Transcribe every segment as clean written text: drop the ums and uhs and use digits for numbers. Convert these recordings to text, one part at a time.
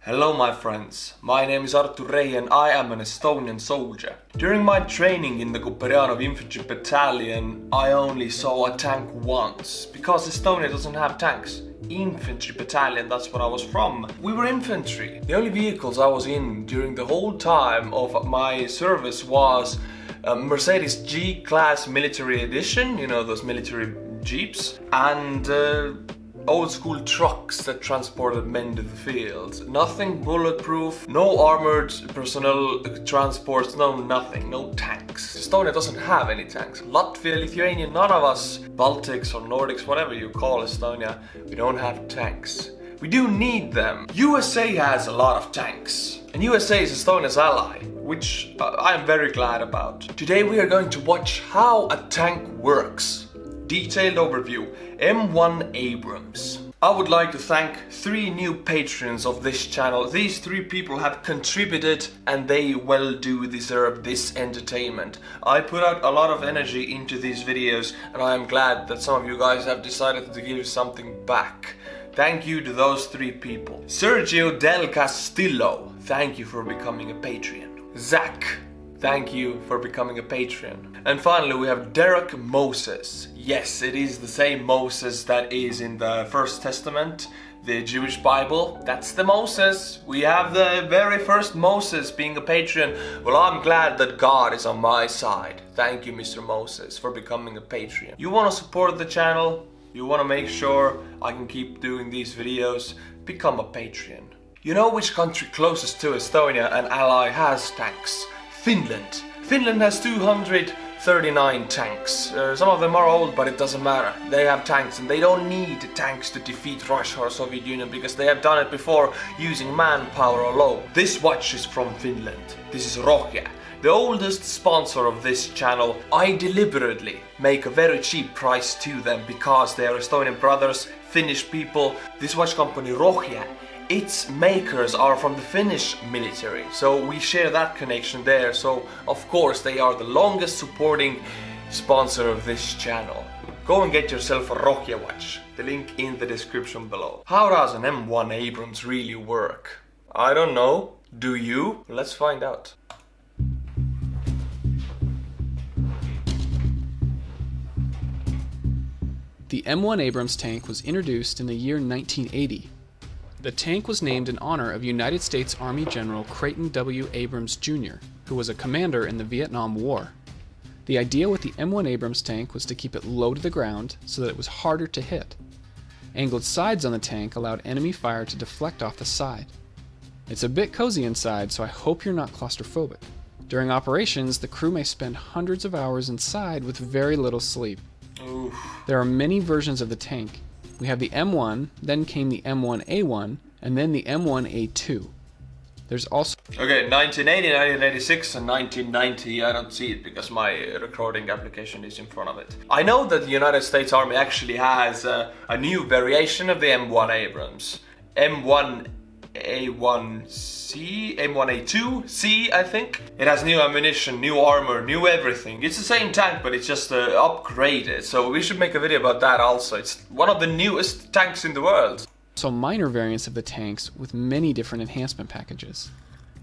Hello my friends, my name is Artur Rehi and I am an Estonian soldier. During my training in the Kuperjanov infantry battalion, I only saw a tank once, because Estonia doesn't have tanks. Infantry battalion, that's what I was from. We were infantry. The only vehicles I was in during the whole time of my service was a Mercedes G-Class military edition, you know, those military jeeps, and old school trucks that transported men to the field. Nothing bulletproof, no armored personnel transports, no nothing, no tanks. Estonia doesn't have any tanks. Latvia, Lithuania, none of us, Baltics or Nordics, whatever you call Estonia, we don't have tanks. We do need them. USA has a lot of tanks. And USA is Estonia's ally, which I am very glad about. Today we are going to watch how a tank works. Detailed overview, M1 ABRAMS. I would like to thank 3 new patrons of this channel. These 3 people have contributed and they well do deserve this entertainment. I put out a lot of energy into these videos and I am glad that some of you guys have decided to give something back. Thank you to those 3 people. Sergio Del Castillo, thank you for becoming a Patreon. Zach, thank you for becoming a Patreon. And finally we have Derek Moses. Yes, it is the same Moses that is in the First Testament, the Jewish Bible. That's the Moses. We have the very first Moses being a Patreon. Well, I'm glad that God is on my side. Thank you, Mr. Moses, for becoming a Patreon. You want to support the channel? You want to make sure I can keep doing these videos? Become a Patreon. You know which country closest to Estonia and ally has tanks? Finland. Finland has 239 tanks. Some of them are old, but it doesn't matter. They have tanks and they don't need tanks to defeat Russia or Soviet Union because they have done it before using manpower alone. This watch is from Finland. This is ROHJE, the oldest sponsor of this channel. I deliberately make a very cheap price to them because they are Estonian brothers, Finnish people. This watch company ROHJE, its makers are from the Finnish military, so we share that connection there. So of course they are the longest supporting sponsor of this channel. Go and get yourself a ROHJE watch, the link in the description below. How does an M1 ABRAMS really work? I don't know. Do you? Let's find out. The M1 ABRAMS tank was introduced in the year 1980. The tank was named in honor of United States Army General Creighton W. Abrams Jr., who was a commander in the Vietnam War. The idea with the M1 ABRAMS tank was to keep it low to the ground so that it was harder to hit. Angled sides on the tank allowed enemy fire to deflect off the side. It's a bit cozy inside, so I hope you're not claustrophobic. During operations, the crew may spend hundreds of hours inside with very little sleep. Oof. There are many versions of the tank. We have the M1, then came the M1A1, and then the M1A2. There's also... Okay, 1980, 1986 and 1990, I don't see it because my recording application is in front of it. I know that the United States Army actually has a new variation of the M1 ABRAMS. M1A1C, M1A2C, I think. It has new ammunition, new armor, new everything. It's the same tank, but it's just upgraded. So we should make a video about that also. It's one of the newest tanks in the world. So minor variants of the tanks with many different enhancement packages.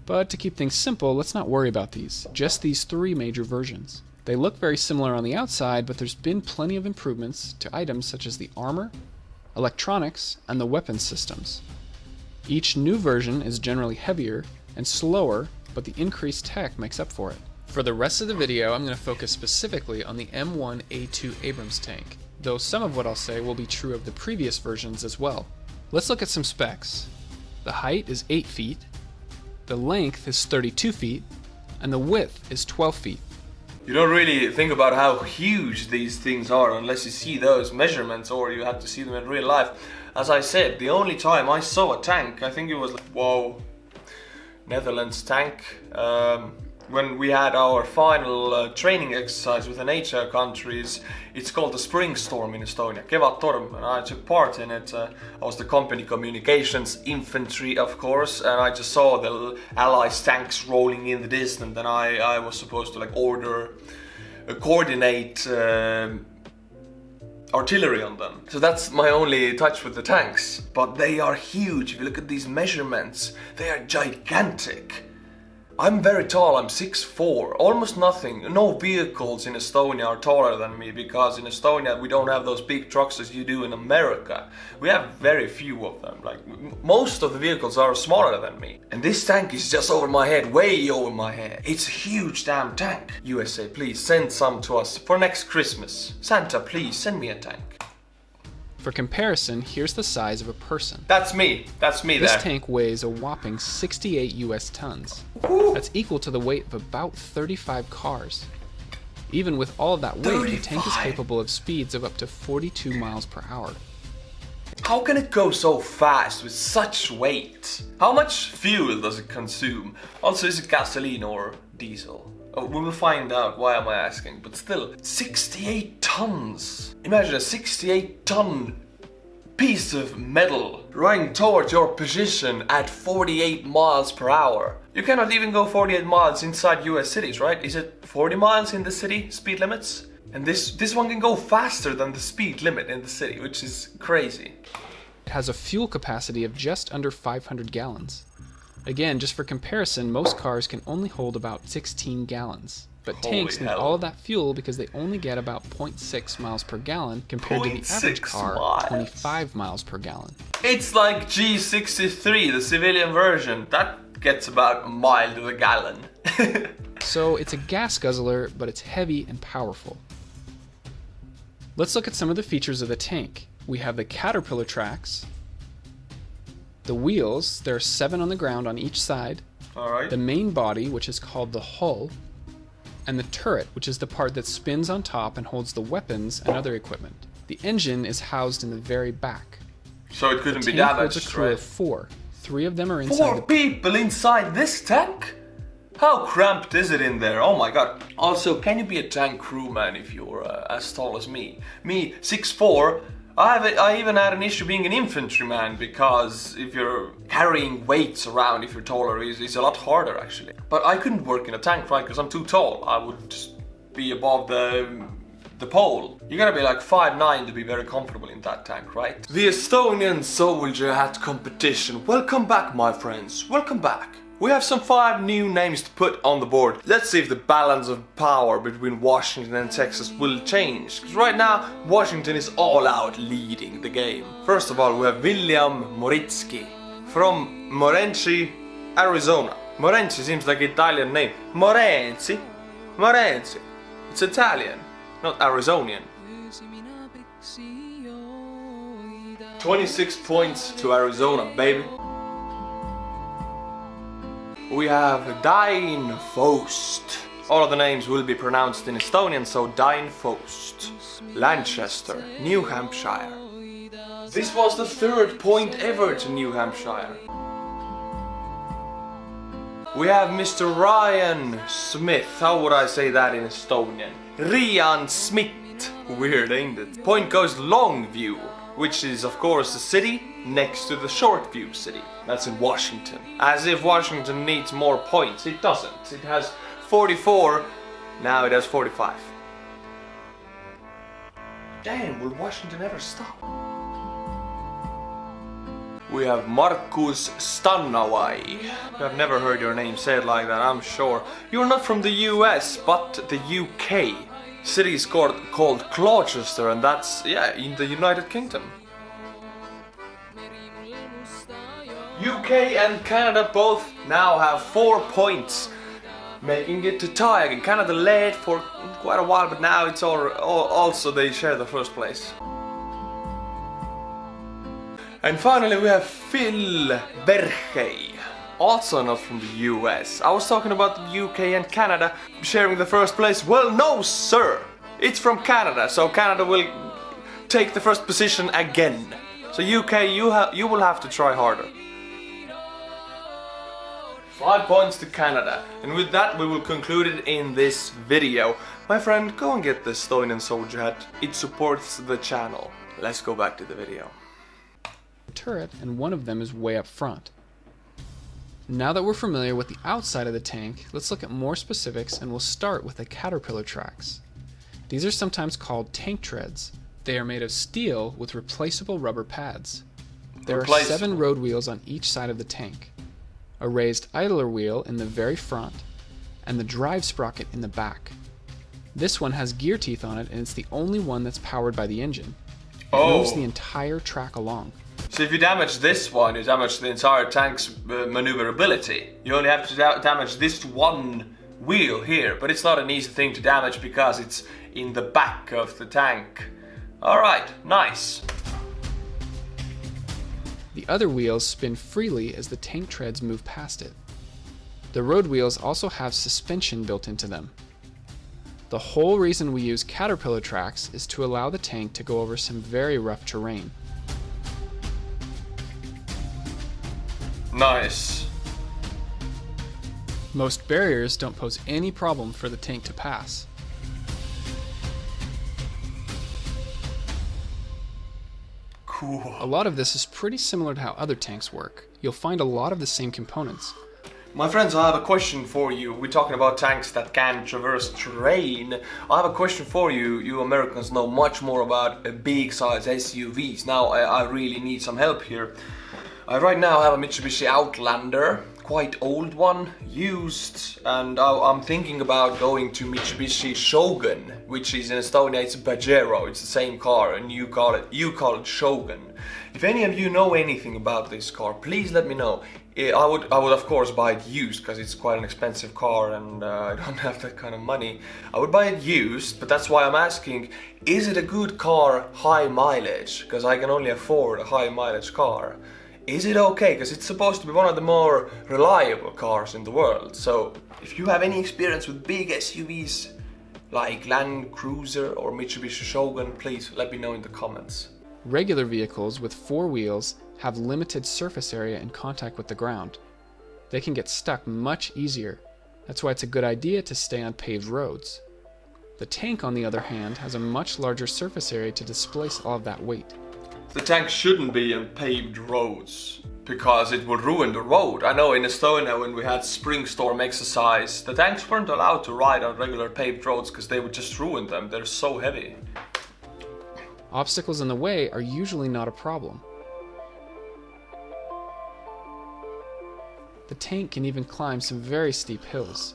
But to keep things simple, let's not worry about these. Just these 3 major versions. They look very similar on the outside, but there's been plenty of improvements to items such as the armor, electronics, and the weapons systems. Each new version is generally heavier and slower, but the increased tech makes up for it. For the rest of the video, I'm going to focus specifically on the M1A2 ABRAMS tank, though some of what I'll say will be true of the previous versions as well. Let's look at some specs. The height is 8 feet, the length is 32 feet, and the width is 12 feet. You don't really think about how huge these things are unless you see those measurements or you have to see them in real life. As I said, the only time I saw a tank, I think it was like, whoa, Netherlands tank. When we had our final training exercise with the NATO countries, it's called the Spring Storm in Estonia, Kevadtorm, and I took part in it. I was the company communications infantry, of course, and I just saw the Allies tanks rolling in the distance, and I was supposed to like coordinate artillery on them. So that's my only touch with the tanks. But they are huge. If you look at these measurements, they are gigantic. I'm very tall, I'm 6'4", almost nothing. No vehicles in Estonia are taller than me, because in Estonia we don't have those big trucks as you do in America. We have very few of them, like most of the vehicles are smaller than me. And this tank is just over my head, way over my head. It's a huge damn tank. USA, please send some to us for next Christmas. Santa, please send me a tank. For comparison, here's the size of a person. That's me there. This tank weighs a whopping 68 US tons. Woo. That's equal to the weight of about 35 cars. Even with all of that weight, the tank is 35. capable of speeds of up to 42 miles per hour. How can it go so fast with such weight? How much fuel does it consume? Also, is it gasoline or diesel? Oh, we will find out, why am I asking? But still, 68 tons! Imagine a 68-ton piece of metal running towards your position at 48 miles per hour. You cannot even go 48 miles inside US cities, right? Is it 40 miles in the city speed limits? And this one can go faster than the speed limit in the city, which is crazy. It has a fuel capacity of just under 500 gallons. Again, just for comparison, most cars can only hold about 16 gallons. But tanks need all of that fuel because they only get about 0.6 miles per gallon compared to the average car, 25 miles per gallon. It's like G63, the civilian version. That gets about a mile to the gallon. So it's a gas guzzler, but it's heavy and powerful. Let's look at some of the features of the tank. We have the caterpillar tracks, the wheels, there are 7 on the ground on each side, Alright. the main body, which is called the hull, and the turret, which is the part that spins on top and holds the weapons and other equipment. The engine is housed in the very back. So it couldn't The be tank holds damaged, a crew right? of 4. 3 of them are inside 4 people inside this tank? How cramped is it in there? Oh my god. Also, can you be a tank crewman if you're as tall as me? Me, 6'4", I even had an issue being an infantryman, because if you're carrying weights around, if you're taller, it's a lot harder actually. But I couldn't work in a tank, right? Because I'm too tall. I would just be above the pole. You gotta be like 5'9" to be very comfortable in that tank, right? The Estonian Soldier hat competition. Welcome back, my friends. Welcome back. We have some 5 new names to put on the board. Let's see if the balance of power between Washington and Texas will change. Because right now, Washington is all out leading the game. First of all, we have William Moritsky from Morenci, Arizona. Morenci seems like an Italian name. Morenci. It's Italian, not Arizonian. 26 points to Arizona, baby. We have Dain Fost. All of the names will be pronounced in Estonian, so Dain Fost. Lancaster, New Hampshire. This was the 3rd point ever to New Hampshire. We have Mr. Ryan Smith. How would I say that in Estonian? Rian Smith. Weird, ain't it? Point goes Longview, which is of course a city next to the Shortview city. That's in Washington. As if Washington needs more points. It doesn't. It has 44, now it has 45. Damn, will Washington ever stop? We have Markus Stannaway. I've never heard your name said like that, I'm sure. You're not from the US, but the UK. City is called Gloucester, and that's, yeah, in the United Kingdom. UK and Canada both now have 4 points, making it to tie again. Canada led for quite a while, but now it's also they share the first place. And finally we have Phil Rehi, also not from the US. I was talking about the UK and Canada sharing the first place. Well, no sir, it's from Canada, so Canada will take the first position again. So UK, you will have to try harder. 5 points to Canada. And with that we will conclude it in this video. My friend, go and get the Estonian Soldier hat. It supports the channel. Let's go back to the video. Turret, and one of them is way up front. Now that we're familiar with the outside of the tank, let's look at more specifics, and we'll start with the caterpillar tracks. These are sometimes called tank treads. They are made of steel with replaceable rubber pads. There are Replaceable. 7 road wheels on each side of the tank, a raised idler wheel in the very front, and the drive sprocket in the back. This one has gear teeth on it, and it's the only one that's powered by the engine. It moves the entire track along. So if you damage this one, you damage the entire tank's maneuverability. You only have to damage this one wheel here, but it's not an easy thing to damage because it's in the back of the tank. Alright, nice. The other wheels spin freely as the tank treads move past it. The road wheels also have suspension built into them. The whole reason we use caterpillar tracks is to allow the tank to go over some very rough terrain. Nice. Most barriers don't pose any problem for the tank to pass. Cool. A lot of this is pretty similar to how other tanks work. You'll find a lot of the same components. My friends, I have a question for you. We're talking about tanks that can traverse terrain. I have a question for you. You Americans know much more about big size SUVs. Now I really need some help here. I right now have a Mitsubishi Outlander, quite old one, used, and I'm thinking about going to Mitsubishi Shogun, which is in Estonia, it's a Pajero, it's the same car, and you call it Shogun. If any of you know anything about this car, please let me know. I would of course buy it used, because it's quite an expensive car and I don't have that kind of money. I would buy it used, but that's why I'm asking, is it a good car, high mileage? Because I can only afford a high mileage car. Is it okay? Because it's supposed to be one of the more reliable cars in the world. So if you have any experience with big SUVs like Land Cruiser or Mitsubishi Shogun, please let me know in the comments. Regular vehicles with 4 wheels have limited surface area in contact with the ground. They can get stuck much easier. That's why it's a good idea to stay on paved roads. The tank, on the other hand, has a much larger surface area to displace all of that weight. The tank shouldn't be on paved roads because it would ruin the road. I know in Estonia when we had spring storm exercise, the tanks weren't allowed to ride on regular paved roads because they would just ruin them. They're so heavy. Obstacles in the way are usually not a problem. The tank can even climb some very steep hills.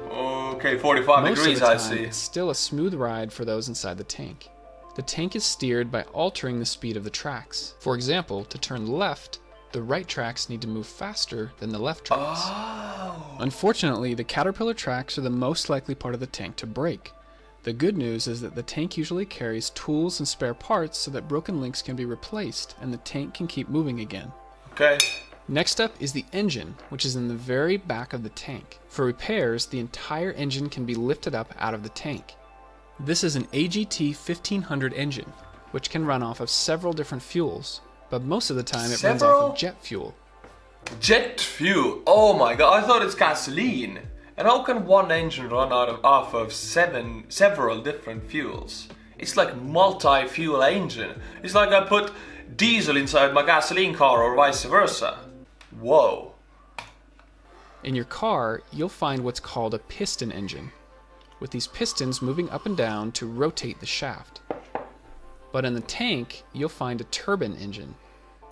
Okay, 45 Most degrees of the I time, see. it's still a smooth ride for those inside the tank. The tank is steered by altering the speed of the tracks. For example, to turn left, the right tracks need to move faster than the left tracks. Oh. Unfortunately, the caterpillar tracks are the most likely part of the tank to break. The good news is that the tank usually carries tools and spare parts so that broken links can be replaced and the tank can keep moving again. Okay. Next up is the engine, which is in the very back of the tank. For repairs, the entire engine can be lifted up out of the tank. This is an AGT 1500 engine, which can run off of several different fuels, but most of the time it runs off of jet fuel. Jet fuel? Oh my god, I thought it's gasoline. And how can one engine run off of several different fuels? It's like multi-fuel engine. It's like I put diesel inside my gasoline car or vice versa. Whoa. In your car, you'll find what's called a piston engine, with these pistons moving up and down to rotate the shaft. But in the tank, you'll find a turbine engine.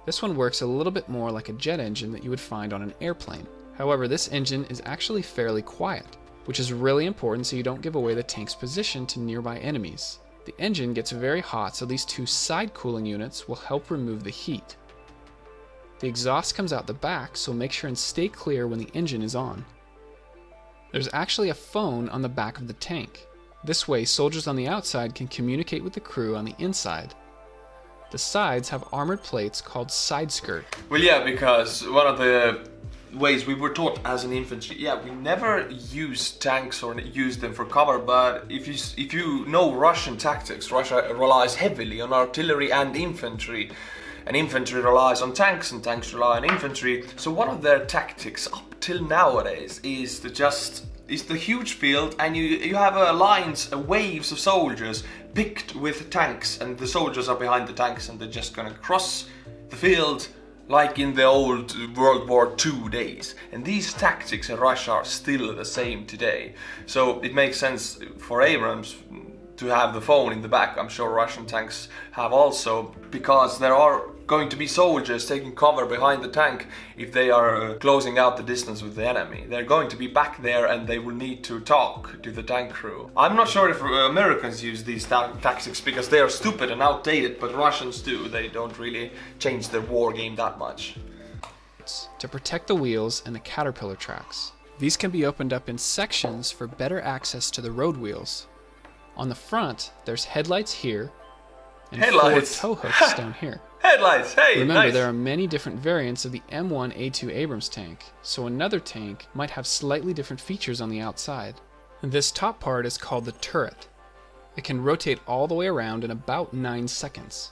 This one works a little bit more like a jet engine that you would find on an airplane. However, this engine is actually fairly quiet, which is really important so you don't give away the tank's position to nearby enemies. The engine gets very hot, so these 2 side cooling units will help remove the heat. The exhaust comes out the back, so make sure and stay clear when the engine is on. There's actually a phone on the back of the tank. This way, soldiers on the outside can communicate with the crew on the inside. The sides have armored plates called side skirt. Well, yeah, because one of the ways we were taught as an infantry, we never use tanks or use them for cover, but if you know Russian tactics, Russia relies heavily on artillery and infantry relies on tanks and tanks rely on infantry. So one of their tactics up till nowadays is the huge field, and you have lines, waves of soldiers picked with tanks, and the soldiers are behind the tanks and they're just gonna cross the field like in the old World War II days. And these tactics in Russia are still the same today. So it makes sense for Abrams to have the phone in the back. I'm sure Russian tanks have also, because there are going to be soldiers taking cover behind the tank if they are closing out the distance with the enemy. They're going to be back there and they will need to talk to the tank crew. I'm not sure if Americans use these tactics because they are stupid and outdated, but Russians do. They don't really change their war game that much. To protect the wheels and the caterpillar tracks. These can be opened up in sections for better access to the road wheels. On the front, there's headlights here and headlights. 4 tow hooks down here. Headlights, hey, Remember, nice. there are many different variants of the M1 A2 Abrams tank, so another tank might have slightly different features on the outside. This top part is called the turret. It can rotate all the way around in about 9 seconds.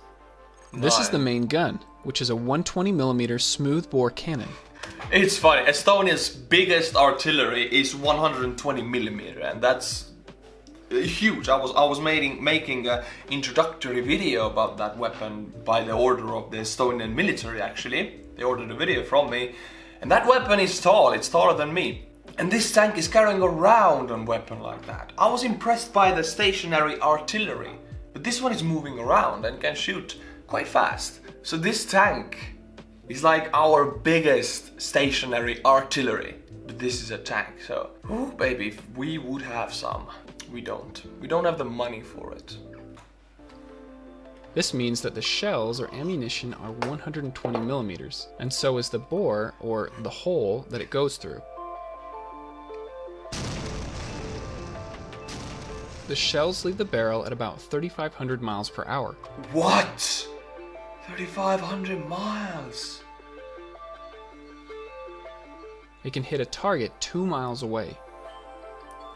This is the main gun, which is a 120mm smoothbore cannon. It's funny, Estonia's biggest artillery is 120mm, and that's huge. I was making an introductory video about that weapon by the order of the Estonian military, actually. They ordered a video from me, and that weapon is tall, it's taller than me. And this tank is carrying around a weapon like that. I was impressed by the stationary artillery, but this one is moving around and can shoot quite fast. So this tank is like our biggest stationary artillery, but this is a tank, so oh baby, if we would have some. We don't have the money for it. This means that the shells or ammunition are 120mm, and so is the bore, or the hole, that it goes through. The shells leave the barrel at about 3,500 miles per hour. What? 3,500 miles? It can hit a target 2 miles away.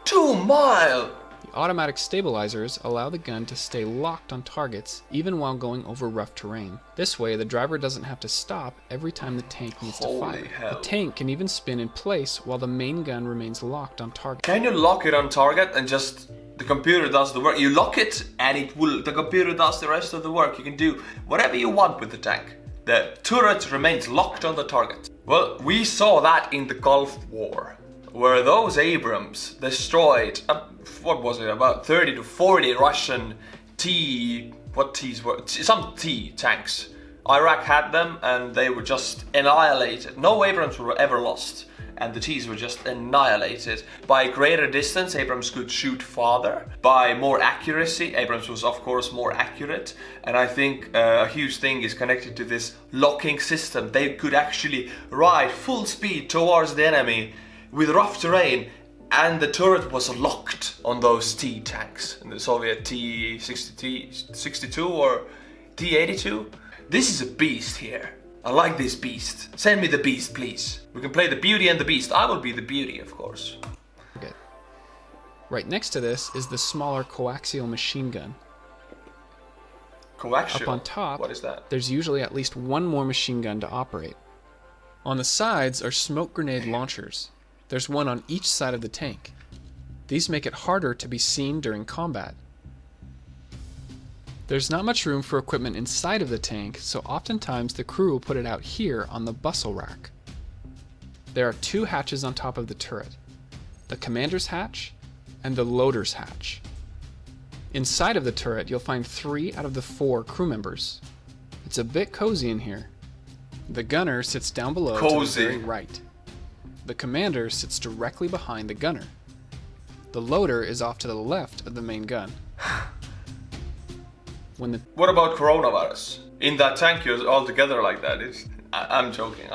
2 miles? The automatic stabilizers allow the gun to stay locked on targets even while going over rough terrain. This way, the driver doesn't have to stop every time the tank needs to fire. Hell. The tank can even spin in place while the main gun remains locked on target. Can you lock it on target and just the computer does the work? You lock it and the computer does the rest of the work. You can do whatever you want with the tank. The turret remains locked on the target. Well, we saw that in the Gulf War, where those Abrams destroyed, what was it, about 30 to 40 Russian some T tanks. Iraq had them and they were just annihilated. No Abrams were ever lost, and the T's were just annihilated. By greater distance, Abrams could shoot farther. By more accuracy, Abrams was of course more accurate, and I think a huge thing is connected to this locking system. They could actually ride full speed towards the enemy with rough terrain, and the turret was locked on those T tanks, in the Soviet T-62 or T-82. This is a beast here. I like this beast. Send me the beast, please. We can play the beauty and the beast. I will be the beauty, of course. Okay. Right next to this is the smaller coaxial machine gun. Coaxial? Up on top, what is that? There's usually at least one more machine gun to operate. On the sides are smoke grenade launchers. There's one on each side of the tank. These make it harder to be seen during combat. There's not much room for equipment inside of the tank, so oftentimes the crew will put it out here on the bustle rack. There are 2 hatches on top of the turret, the commander's hatch and the loader's hatch. Inside of the turret, you'll find 3 out of the 4 crew members. It's a bit cozy in here. The gunner sits down below to the very right. The commander sits directly behind the gunner. The loader is off to the left of the main gun. What about coronavirus? In that tank you're all together like that? I'm joking.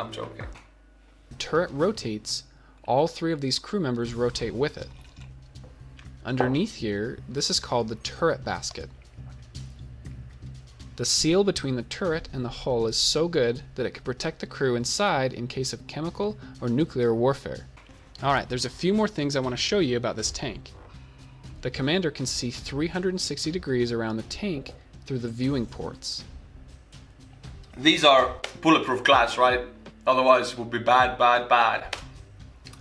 The turret rotates, all 3 of these crew members rotate with it. Underneath here, this is called the turret basket. The seal between the turret and the hull is so good that it can protect the crew inside in case of chemical or nuclear warfare. Alright, there's a few more things I want to show you about this tank. The commander can see 360 degrees around the tank through the viewing ports. These are bulletproof glass, right? Otherwise it would be bad.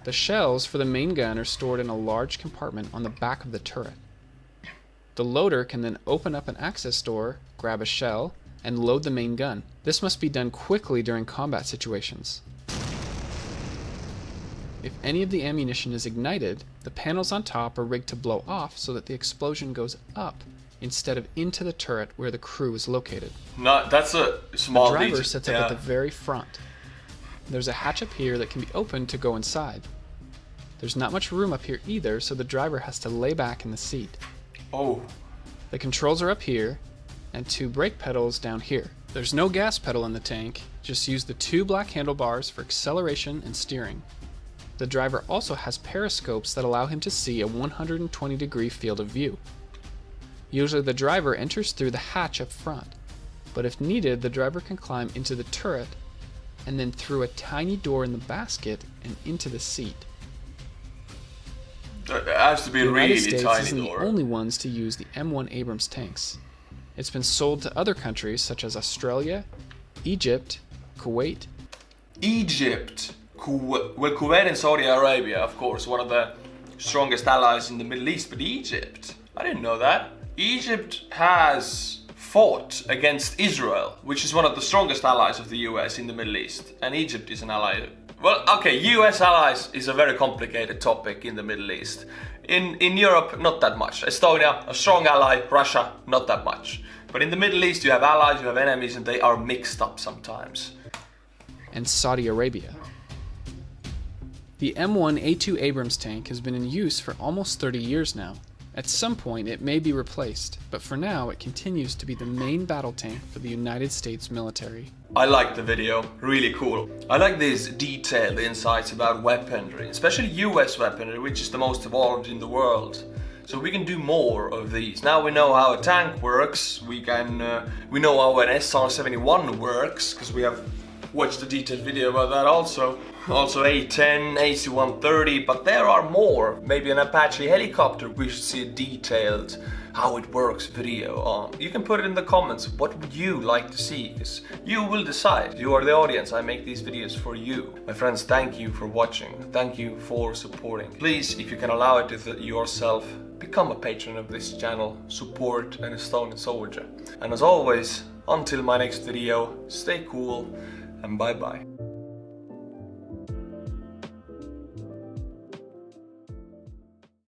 The shells for the main gun are stored in a large compartment on the back of the turret. The loader can then open up an access door, grab a shell, and load the main gun. This must be done quickly during combat situations. If any of the ammunition is ignited, the panels on top are rigged to blow off so that the explosion goes up instead of into the turret where the crew is located. No, that's a small The driver detail. sits up at the very front. There's a hatch up here that can be opened to go inside. There's not much room up here either, so the driver has to lay back in the seat. Oh, The controls are up here, and 2 brake pedals down here. There's no gas pedal in the tank, just use the 2 black handlebars for acceleration and steering. The driver also has periscopes that allow him to see a 120-degree field of view. Usually the driver enters through the hatch up front, but if needed, the driver can climb into the turret and then through a tiny door in the basket and into the seat. it has to be a The really United States tiny isn't door. the only ones to use the M1 ABRAMS tanks. It's been sold to other countries such as Australia, Egypt, Kuwait. Egypt. Well, Kuwait and Saudi Arabia, of course, one of the strongest allies in the Middle East, but Egypt? I didn't know that. Egypt has fought against Israel, which is one of the strongest allies of the US in the Middle East, and Egypt is an ally. Well, okay, US allies is a very complicated topic in the Middle East. In Europe, not that much. Estonia, a strong ally. Russia, not that much. But in the Middle East, you have allies, you have enemies, and they are mixed up sometimes. And Saudi Arabia. The M1A2 Abrams tank has been in use for almost 30 years now. At some point it may be replaced, but for now it continues to be the main battle tank for the United States military. I like the video, really cool. I like these detailed insights about weaponry, especially US weaponry, which is the most evolved in the world. So we can do more of these. Now we know how a tank works, we know how an SR-71 works, because we have watched a detailed video about that also. Also A-10, AC-130, but there are more. Maybe an Apache helicopter, we should see a detailed how it works video on. You can put it in the comments, what would you like to see, because you will decide. You are the audience, I make these videos for you. My friends, thank you for watching, thank you for supporting. Please, if you can allow it yourself, become a patron of this channel, support an Estonian soldier. And as always, until my next video, stay cool and bye bye.